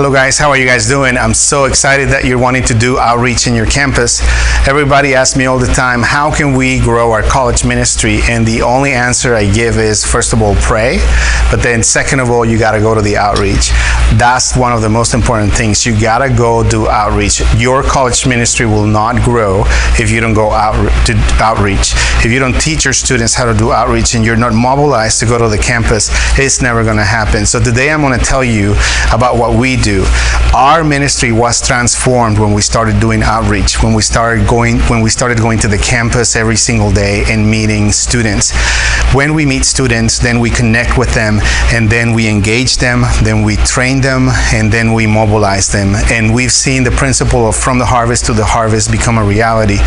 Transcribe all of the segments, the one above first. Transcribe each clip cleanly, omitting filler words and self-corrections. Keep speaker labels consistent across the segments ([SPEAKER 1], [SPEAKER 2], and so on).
[SPEAKER 1] Hello guys, how are you guys doing? I'm so excited that you're wanting to do outreach in your campus. Everybody asks me all the time, how can we grow our college ministry? And the only answer I give is, first of all, pray. But then second of all, you gotta go to the outreach. That's one of the most important things. You gotta go do outreach. Your college ministry will not grow if you don't go out to outreach. If you don't teach your students how to do outreach and you're not mobilized to go to the campus, it's never gonna happen. So today I'm gonna tell you about what we do. Our ministry was transformed when we started doing outreach, when we started going to the campus every single day and meeting students. When we meet students, then we connect with them, and then we engage them, then we train them, and then we mobilize them. And we've seen the principle of from the harvest to the harvest become a reality.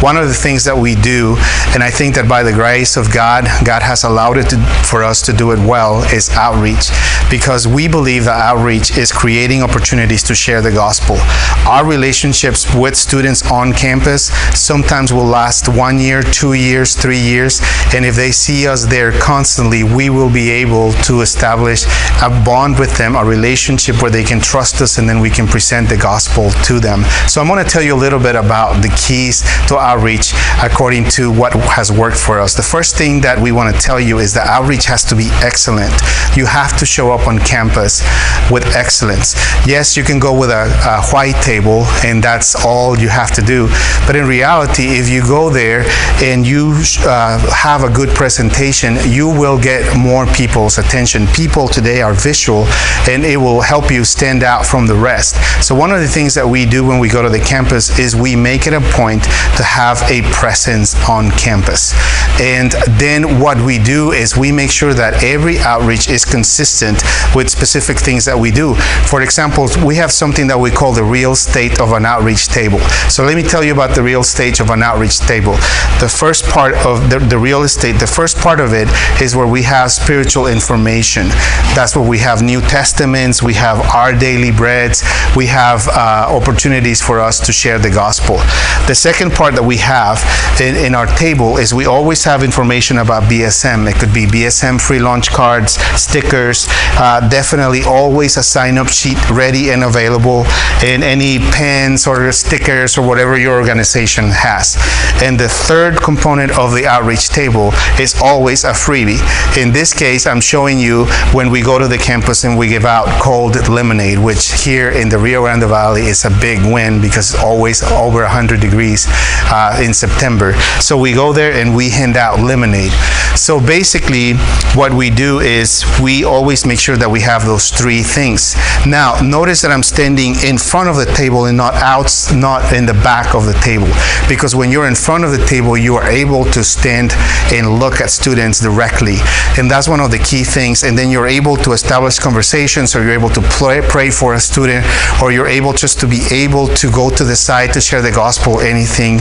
[SPEAKER 1] One of the things that we do, and I think that by the grace of God, God has allowed it for us to do it well, is outreach. Because we believe that outreach is creating opportunities to share the gospel. Our relationships with students on campus sometimes will last 1 year, 2 years, 3 years, and if they see us there constantly, we will be able to establish a bond with them, a relationship where they can trust us, and then we can present the gospel to them. So I'm going to tell you a little bit about the keys to outreach according to what has worked for us. The first thing that we want to tell you is that outreach has to be excellent. You have to show up on campus with excellence. Yes, you can go with a white table and that's all you have to do, but in reality, if you go there and you have a good presentation, you will get more people's attention. People today are visual, and it will help you stand out from the rest. So one of the things that we do when we go to the campus is we make it a point to have a presence on campus. And then what we do is we make sure that every outreach is consistent with specific things that we do. For example, we have something that we call the real state of an outreach table. So let me tell you about the real stage of an outreach table. The first part of the real estate, the first part of it is where we have spiritual information. That's where we have New Testaments, we have our daily breads, we have opportunities for us to share the gospel. The second part that we have in our table is we always have information about BSM. It could be BSM free lunch cards, stickers, definitely always a sign-up sheet ready and available, and any pens or stickers or whatever your organization has. And the third component of the outreach table is always a freebie. In this case, I'm showing you when we go to the campus and we give out cold lemonade, which here in the Rio Grande Valley is a big win because it's always over 100 degrees in September. So we go there and we hand out lemonade. So basically what we do is we always make sure that we have those three things. Now notice that I'm standing in front of the table and not in the back of the table, because when you're in front of the table you are able to stand and look at students directly, and that's one of the key things. And then you're able to establish conversations, or you're able to pray for a student, or you're able just to be able to go to the side to share the gospel, anything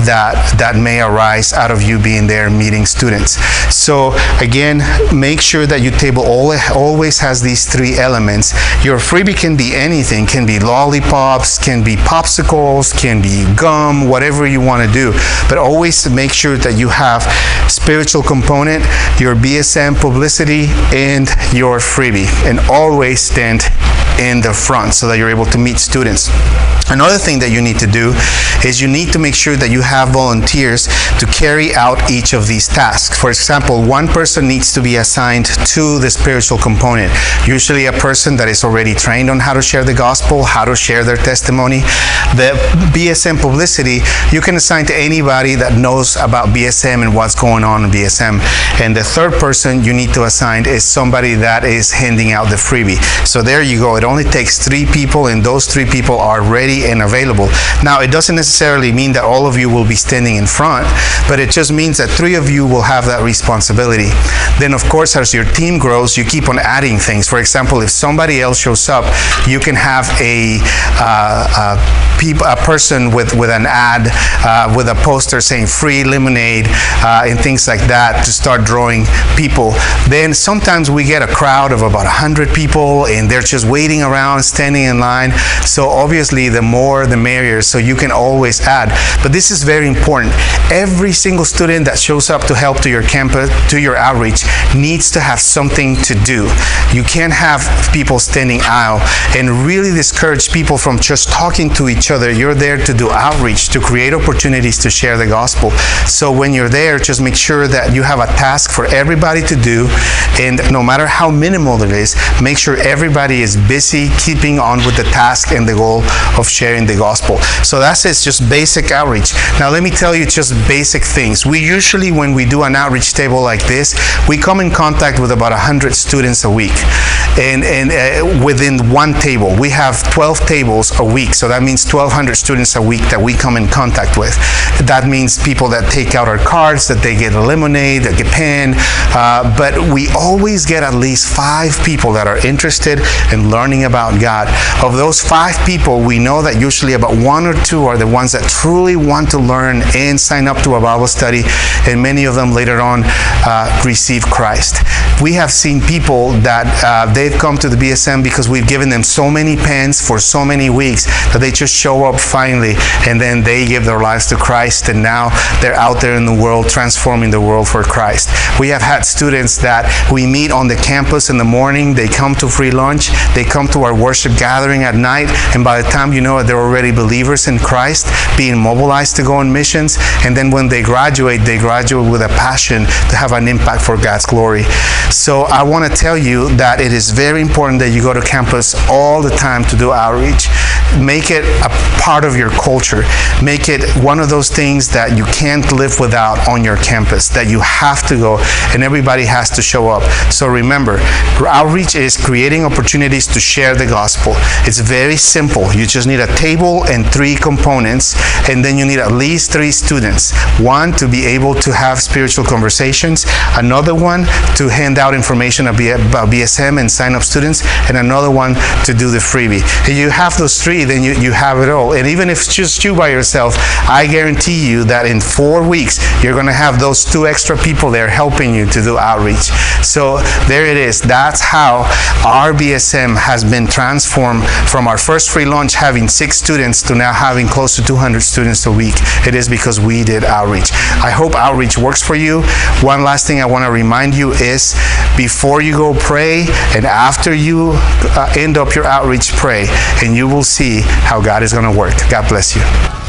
[SPEAKER 1] that may arise out of you being there meeting students. So again, make sure that your table always has these three elements. Your freebie can be anything, can be lollipops, can be popsicles, can be gum, whatever you want to do, but always make sure that you have spiritual component, your BSM publicity, and your freebie, and always stand in the front so that you're able to meet students. Another thing that you need to do is you need to make sure that you have volunteers to carry out each of these tasks. For example, one person needs to be assigned to the spiritual component. Usually a person that is already trained on how to share the gospel, how to share their testimony. The BSM publicity, you can assign to anybody that knows about BSM and what's going on in BSM. And the third person you need to assign is somebody that is handing out the freebie. So there you go. It only takes 3 people, and those 3 people are ready and available. Now, it doesn't necessarily mean that all of you will be standing in front, but it just means that 3 of you will have that responsibility. Then, of course, as your team grows, you keep on adding things. For example, if somebody else shows up, you can have a person with an ad, with a poster saying free lemonade, and things like that to start drawing people. Then sometimes we get a crowd of about 100 people, and they're just waiting waiting around, standing in line. So obviously the more the merrier, so you can always add. But this is very important. Every single student that shows up to help to your campus, to your outreach, needs to have something to do. You can't have people standing idle, and really discourage people from just talking to each other. You're there to do outreach, to create opportunities to share the gospel. So when you're there, just make sure that you have a task for everybody to do, and no matter how minimal it is, make sure everybody is busy keeping on with the task and the goal of sharing the gospel. So that's it, just basic outreach. Now let me tell you just basic things. We usually, when we do an outreach table like this, we come in contact with about 100 students a week. And within one table, we have 12 tables a week, so that means 1,200 students a week that we come in contact with. That means people that take out our cards, that they get a lemonade, that get pen, but we always get at least 5 people that are interested in learning about God. Of those 5 people, we know that usually about 1 or 2 are the ones that truly want to learn and sign up to a Bible study, and many of them later on receive Christ. We have seen people that they've come to the BSM because we've given them so many pens for so many weeks that they just show up finally, and then they give their lives to Christ, and now they're out there in the world transforming the world for Christ. We have had students that we meet on the campus in the morning, they come to free lunch, they come to our worship gathering at night, and by the time you know it, they're already believers in Christ, being mobilized to go on missions, and then when they graduate with a passion to have an impact for God's glory. So I want to tell you that it is very important that you go to campus all the time to do outreach. Make it a part of your culture. Make it one of those things that you can't live without on your campus, that you have to go, and everybody has to show up. So remember, outreach is creating opportunities to share the gospel. It's very simple. You just need a table and 3 components, and then you need at least 3 students. One, to be able to have spiritual conversations. Another one, to hand out information about BSM and sign up students. And another one, to do the freebie. If you have those 3, then you have it all. And even if it's just you by yourself, I guarantee you that in 4 weeks, you're going to have those 2 extra people there helping you to do outreach. So there it is. That's how our BSM has been transformed from our first free lunch having 6 students to now having close to 200 students a week. It is because we did outreach. I hope outreach works for you. One last thing I want to remind you is, before you go pray, and after you end up your outreach, pray, and you will see how God is going to work. God bless you.